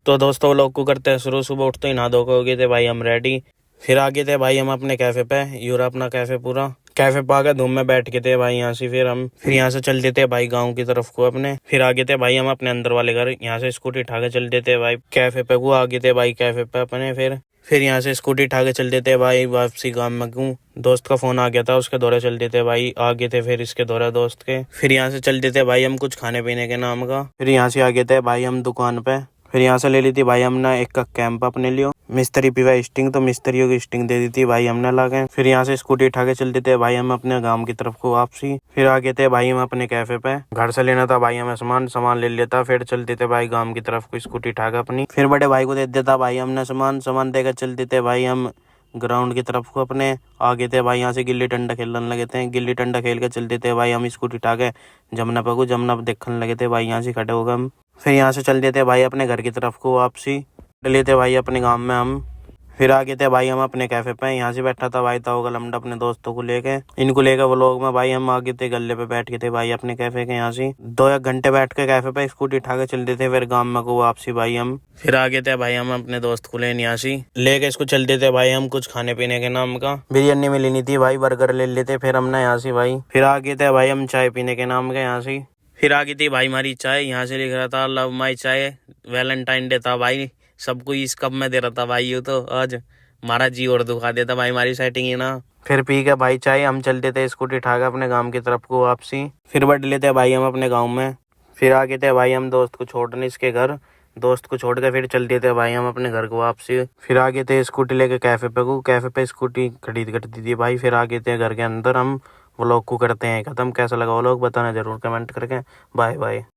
तो दोस्तों लोग को करते हैं शुरू। सुबह उठते ही नहा धो के हो गए थे भाई हम रेडी। फिर आगे थे भाई हम अपने कैफे पे, यूरा अपना कैफे पूरा। कैफे पे आके धूम में बैठ के थे भाई। यहाँ से फिर यहाँ से चल देते भाई गांव की तरफ को अपने। फिर आगे थे भाई हम अपने अंदर वाले घर। यहाँ से स्कूटी उठा के चल देते भाई कैफे पे को। आगे थे भाई कैफे पे अपने। फिर यहाँ से स्कूटी उठा के चल देते भाई वापसी गांव में को। दोस्त का फोन आ गया था, उसके दौरे चल देते भाई। आगे थे फिर इसके दौरे दोस्त के। फिर यहाँ से चल देते भाई हम कुछ खाने पीने के नाम का। फिर यहाँ से आगे थे भाई हम दुकान पे। फिर यहाँ से ले ली थी भाई हमने एक का कैंप अपने लिए। मिस्त्री पीवा स्टिंग, तो मिस्त्रियों की स्टिंग दे दी थी भाई हमने लाके। फिर यहाँ से स्कूटी उठा के चल देते भाई हम अपने गांव की तरफ को वापसी। फिर आगे थे भाई हम अपने कैफे पे। घर से लेना था भाई हमें सामान ले लेता। फिर चलते थे भाई गांव की तरफ को स्कूटी उठा के अपनी। फिर बड़े भाई को दे देता भाई हमने सामान देकर चलते थे भाई हम ग्राउंड की तरफ को अपने। आगे थे भाई यहाँ से गिल्ली डंडा खेलने लगे थे। गिल्ली डंडा खेल के चलते थे भाई हम स्कूटी उठा के जमुना पे को। जमुना पे देखने लगे थे भाई यहाँ से खड़े हो गए हम। फिर यहाँ से चल देते भाई अपने घर की तरफ को वापसी। लेते भाई अपने गांव में हम। फिर आगे थे भाई हम अपने कैफे पे। यहाँ से बैठा था भाई ताऊ का लमडा अपने दोस्तों को लेके। इनको लेकर वो लोग में भाई हम आगे थे गले पे बैठ के थे भाई अपने कैफे के। यहाँ से 2-1 घंटे बैठ के कैफे पे स्कूटी उठा के चलते थे फिर गांव में को वापसी भाई हम। फिर आगे थे भाई हम अपने दोस्त को लेने यहाँ से लेके इसको चलते थे भाई हम कुछ खाने पीने के नाम का। बिरयानी में लेनी थी भाई, बर्गर ले लेते फिर हमने यहाँ से भाई। फिर आगे थे भाई हम चाय पीने के नाम का यहाँ से। फिर आगे थी भाई हमारी चाय। यहाँ से लिख रहा था लव माई चाय, वैलेंटाइन डे था भाई। सबको इस कप में दे रहा था भाई। ये तो आज हमारा जी और दुखा देता भाई, हमारी सेटिंग है ना। फिर पी के भाई चाय हम चलते थे स्कूटी उठा के अपने गांव की तरफ को वापसी। फिर बढ़ लेते भाई हम अपने गांव में। फिर आगे थे भाई हम दोस्त को छोड़ने इसके घर। दोस्त को छोड़ के फिर चलते थे भाई हम अपने घर को वापसी। फिर आगे थे स्कूटी लेके कैफे पे को। कैफे पे स्कूटी खरीद करती थी भाई। फिर आगे थे घर के अंदर हम। व्लॉग को करते हैं खत्म। कैसा लगा व्लॉग बताना जरूर कमेंट करके। Bye bye.